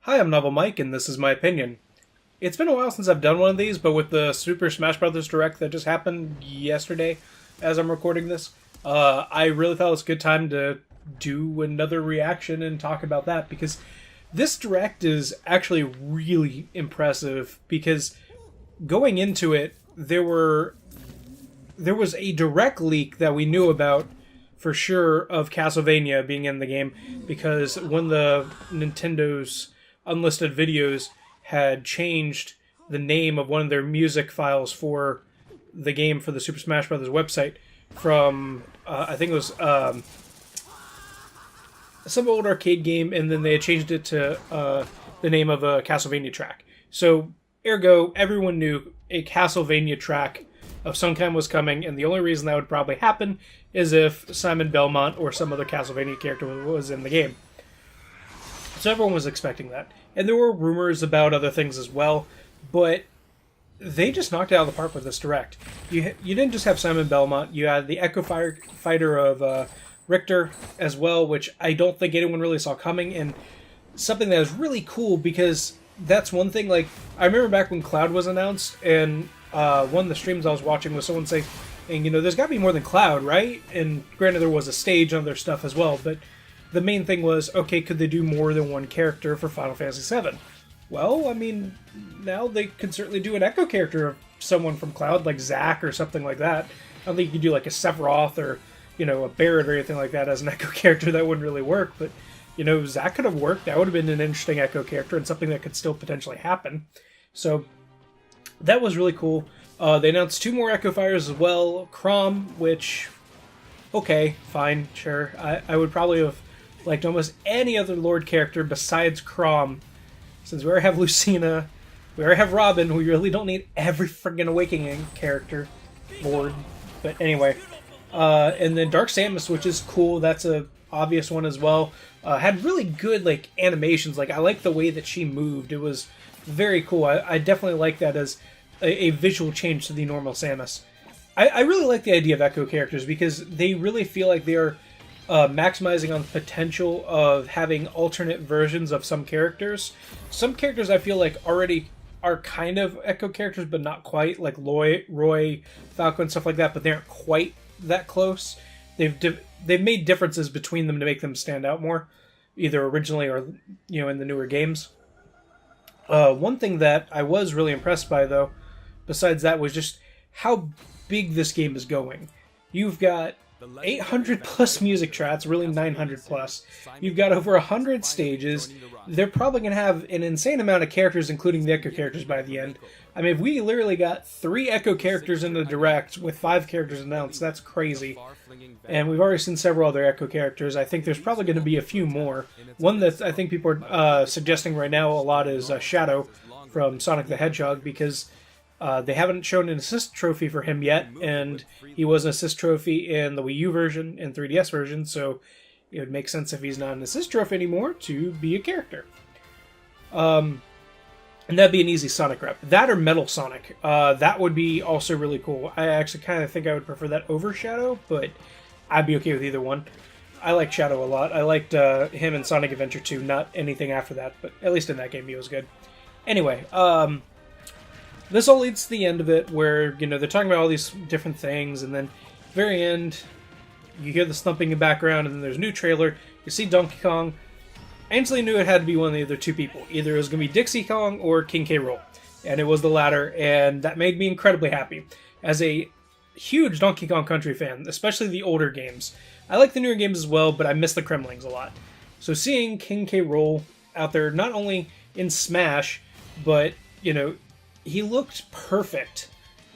Hi, I'm Novel Mike, and this is my opinion. It's been a while since I've done one of these, but with the Super Smash Bros. Direct that just happened yesterday, as I'm recording this, I really thought it was a good time to do another reaction and talk about that, because this Direct is actually really impressive, because going into it, there was a direct leak that we knew about for sure of Castlevania being in the game, because when the Nintendo's unlisted videos had changed the name of one of their music files for the game for the Super Smash Bros. Website from, I think it was some old arcade game, and then they had changed it to the name of a Castlevania track. So, ergo, everyone knew a Castlevania track of some kind was coming, and the only reason that would probably happen is if Simon Belmont or some other Castlevania character was in the game. So everyone was expecting that. And there were rumors about other things as well, but they just knocked it out of the park with this Direct. You didn't just have Simon Belmont, you had the Echo Fighter of Richter as well, which I don't think anyone really saw coming, and something that is really cool, because that's one thing, like, I remember back when Cloud was announced, and one of the streams I was watching was someone saying, there's got to be more than Cloud, right? And granted, there was a stage and other stuff as well, but the main thing was, okay, could they do more than one character for Final Fantasy VII? Well, I mean, now they could certainly do an Echo character of someone from Cloud, like Zack or something like that. I don't think you could do like a Sephiroth or, a Barrett or anything like that as an Echo character. That wouldn't really work, but, Zack could have worked. That would have been an interesting Echo character and something that could still potentially happen. So, that was really cool. They announced 2 more Echo Fighters as well. Chrom, which, okay, fine, sure. I would probably have liked almost any other Lord character besides Chrom. Since we already have Lucina, we already have Robin, we really don't need every friggin' Awakening character Lord. But anyway. And then Dark Samus, which is cool. That's a obvious one as well. Had really good, animations. I like the way that she moved. It was very cool. I definitely like that as a visual change to the normal Samus. I really like the idea of Echo characters, because they really feel like they're maximizing on the potential of having alternate versions of some characters. Some characters I feel like already are kind of Echo characters, but not quite, like Roy, Falco, and stuff like that, but they aren't quite that close. They've made differences between them to make them stand out more, either originally or in the newer games. One thing that I was really impressed by, though, besides that, was just how big this game is going. You've got 800 plus music tracks, really 900 plus. You've got over 100 stages. They're probably going to have an insane amount of characters, including the Echo characters by the end. I mean, if we literally got 3 Echo characters in the Direct with 5 characters announced, that's crazy. And we've already seen several other Echo characters. I think there's probably going to be a few more. One that I think people are suggesting right now a lot is Shadow from Sonic the Hedgehog, because they haven't shown an assist trophy for him yet, and he was an assist trophy in the Wii U version and 3DS version, so it would make sense if he's not an assist trophy anymore to be a character. And that'd be an easy Sonic rep. That or Metal Sonic. That would be also really cool. I actually kind of think I would prefer that over Shadow, but I'd be okay with either one. I like Shadow a lot. I liked him in Sonic Adventure 2, not anything after that, but at least in that game he was good. Anyway, this all leads to the end of it, where, they're talking about all these different things, and then very end, you hear the thumping in the background, and then there's a new trailer, you see Donkey Kong. I instantly knew it had to be one of the other 2 people. Either it was going to be Dixie Kong or King K. Rool. And it was the latter, and that made me incredibly happy. As a huge Donkey Kong Country fan, especially the older games. I like the newer games as well, but I miss the Kremlings a lot. So seeing King K. Rool out there, not only in Smash, but, he looked perfect.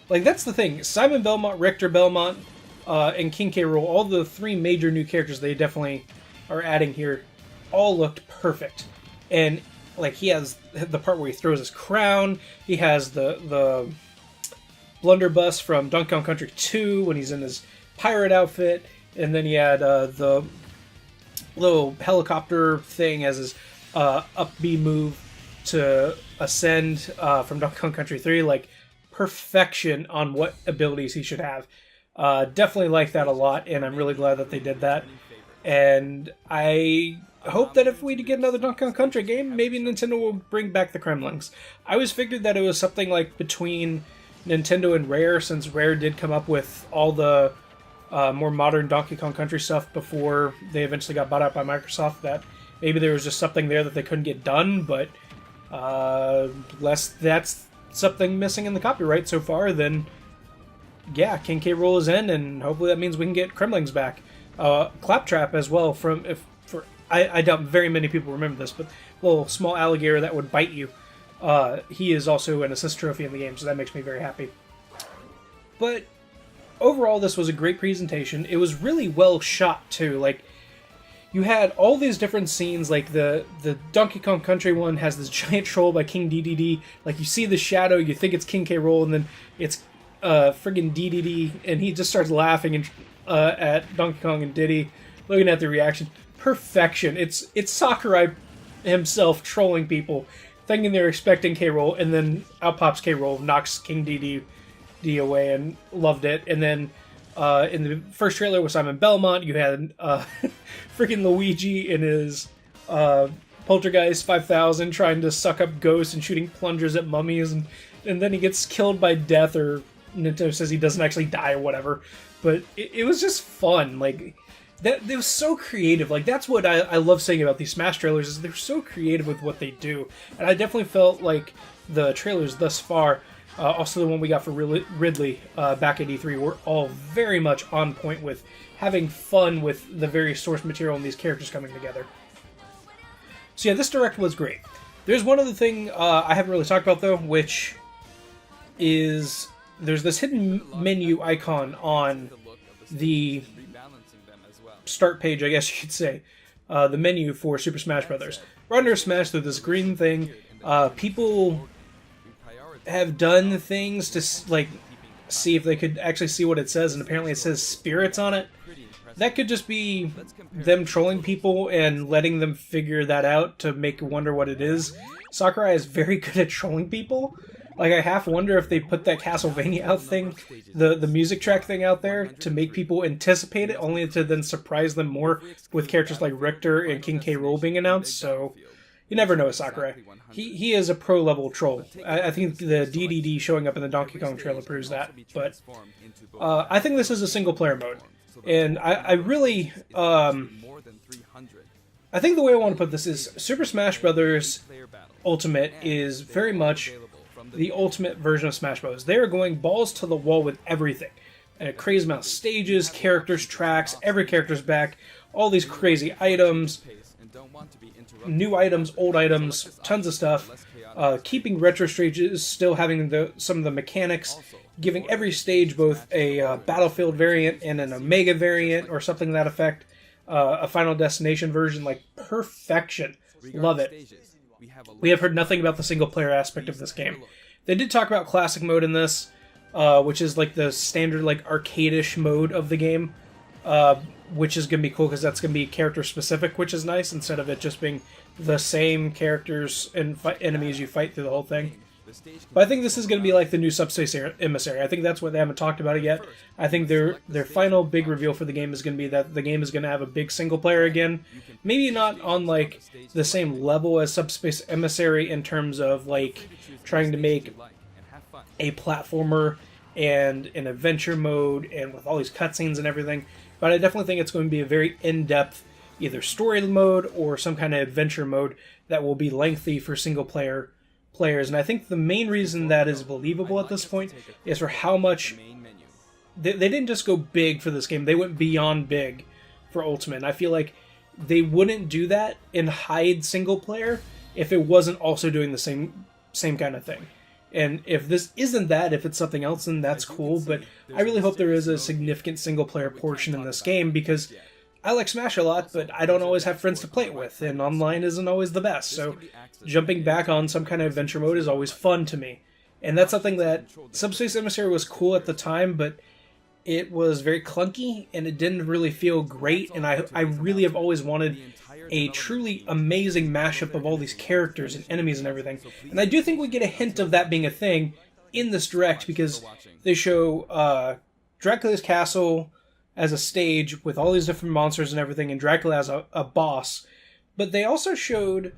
That's the thing. Simon Belmont, Richter Belmont, and King K. Rool, all the 3 major new characters they definitely are adding here, all looked perfect. And, he has the part where he throws his crown, he has the blunderbuss from Donkey Kong Country 2 when he's in his pirate outfit, and then he had the little helicopter thing as his up B move to ascend from Donkey Kong Country 3, perfection on what abilities he should have. Definitely like that a lot, and I'm really glad that they did that. And I hope that if we get another Donkey Kong Country game, maybe Nintendo will bring back the Kremlings. I always figured that it was something like between Nintendo and Rare, since Rare did come up with all the more modern Donkey Kong Country stuff before they eventually got bought out by Microsoft, that maybe there was just something there that they couldn't get done, but unless that's something missing in the copyright so far, then yeah, King K. Rool is in, and hopefully that means we can get Kremlings back. Claptrap as well, I doubt very many people remember this, but a little small alligator that would bite you. He is also an assist trophy in the game, so that makes me very happy. But overall, this was a great presentation. It was really well shot, too. Like, you had all these different scenes, like the Donkey Kong Country one has this giant troll by King DDD. Like, you see the shadow, you think it's King K. Rool, and then it's friggin' DDD, and he just starts laughing at Donkey Kong and Diddy, looking at the reaction. Perfection. It's Sakurai himself trolling people, thinking they're expecting K. Rool, and then out pops K. Rool, knocks King DD away, and loved it. And then in the first trailer with Simon Belmont, you had freaking Luigi in his Poltergeist 5000 trying to suck up ghosts and shooting plungers at mummies, and then he gets killed by death, or Nintendo says he doesn't actually die or whatever. But it was just fun. Like, that, it was so creative. Like, that's what I love saying about these Smash trailers, is they're so creative with what they do. And I definitely felt like the trailers thus far, also the one we got for Ridley back at E3, were all very much on point with having fun with the various source material and these characters coming together. So yeah, this Direct was great. There's one other thing I haven't really talked about, though, which is there's this hidden menu icon on the start page, I guess you could say, the menu for Super Smash Bros. Right under Smash, there's this green thing. People have done things to like see if they could actually see what it says, and apparently it says spirits on it. That could just be them trolling people and letting them figure that out to make you wonder what it is. Sakurai is very good at trolling people. Like, I half wonder if they put that Castlevania out thing, the music track thing out there, to make people anticipate it, only to then surprise them more with characters like Richter and King K. Rool being announced. So you never know with Sakurai. He is a pro-level troll. I think the DDD showing up in the Donkey Kong trailer proves that. But I think this is a single-player mode. And I really... I think the way I want to put this is Super Smash Bros. Ultimate is very much the ultimate version of Smash Bros. They are going balls to the wall with everything. And a crazy amount of stages, characters, tracks, every character's back, all these crazy items, new items, old items, tons of stuff. Keeping retro stages, still having some of the mechanics, giving every stage both a Battlefield variant and an Omega variant, or something to that effect. A Final Destination version, like perfection. Love it. We have heard nothing about the single-player aspect of this game. They did talk about classic mode in this, which is like the standard like arcade-ish mode of the game, which is going to be cool because that's going to be character-specific, which is nice, instead of it just being the same characters and enemies you fight through the whole thing. But I think this is going to be like the new Subspace Emissary. I think that's what they haven't talked about it yet. I think their final big reveal for the game is going to be that the game is going to have a big single player again. Maybe not on like the same level as Subspace Emissary in terms of like trying to make a platformer and an adventure mode and with all these cutscenes and everything. But I definitely think it's going to be a very in-depth either story mode or some kind of adventure mode that will be lengthy for single player players. And I think the main reason that is believable at this point is for how much they didn't just go big for this game, they went beyond big for Ultimate. And I feel like they wouldn't do that and hide single player if it wasn't also doing the same kind of thing. And if this isn't that, if it's something else, then that's cool. But I really hope there is a significant single player portion in this game, because I like Smash a lot, but I don't always have friends to play it with, and online isn't always the best. So jumping back on some kind of adventure mode is always fun to me. And that's something that Subspace Emissary was cool at the time, but it was very clunky, and it didn't really feel great. And I really have always wanted a truly amazing mashup of all these characters and enemies and everything. And I do think we get a hint of that being a thing in this Direct, because they show Dracula's Castle, as a stage with all these different monsters and everything, and Dracula as a boss. But they also showed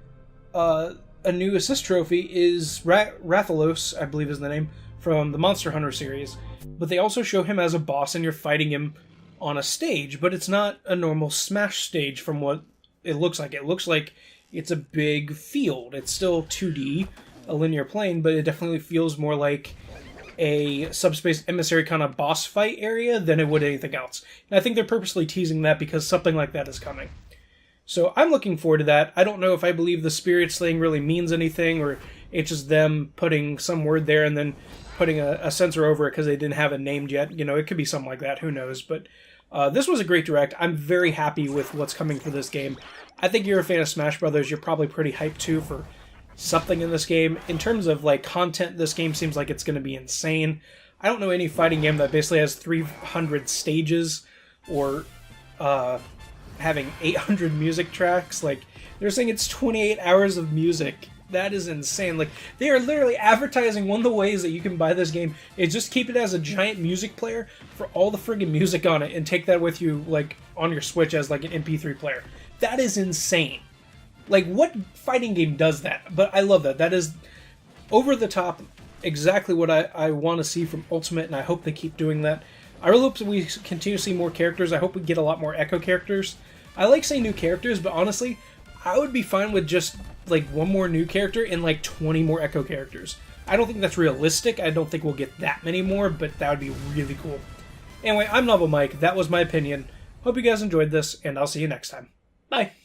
a new assist trophy is Rathalos, I believe is the name, from the Monster Hunter series. But they also show him as a boss, and you're fighting him on a stage, but it's not a normal Smash stage from what it looks like. It looks like it's a big field. It's still 2D, a linear plane, but it definitely feels more like a Subspace Emissary kind of boss fight area than it would anything else. And I think they're purposely teasing that because something like that is coming. So I'm looking forward to that. I don't know if I believe the Spirit Slaying really means anything, or it's just them putting some word there and then putting a censor over it because they didn't have it named yet. You know, it could be something like that. Who knows? But this was a great direct. I'm very happy with what's coming for this game. I think you're a fan of Smash Brothers. You're probably pretty hyped too for something in this game. In terms of like content, this game seems like it's going to be insane. I don't know any fighting game that basically has 300 stages or having 800 music tracks. Like, they're saying it's 28 hours of music. That is insane. Like, they are literally advertising one of the ways that you can buy this game is just keep it as a giant music player for all the friggin' music on it and take that with you, like, on your Switch as, like, an MP3 player. That is insane. Like, what fighting game does that? But I love that. That is over the top, exactly what I want to see from Ultimate, and I hope they keep doing that. I really hope that we continue to see more characters. I hope we get a lot more Echo characters. I like saying new characters, but honestly, I would be fine with just like one more new character and like 20 more Echo characters. I don't think that's realistic. I don't think we'll get that many more, but that would be really cool. Anyway, I'm Novel Mike. That was my opinion. Hope you guys enjoyed this, and I'll see you next time. Bye.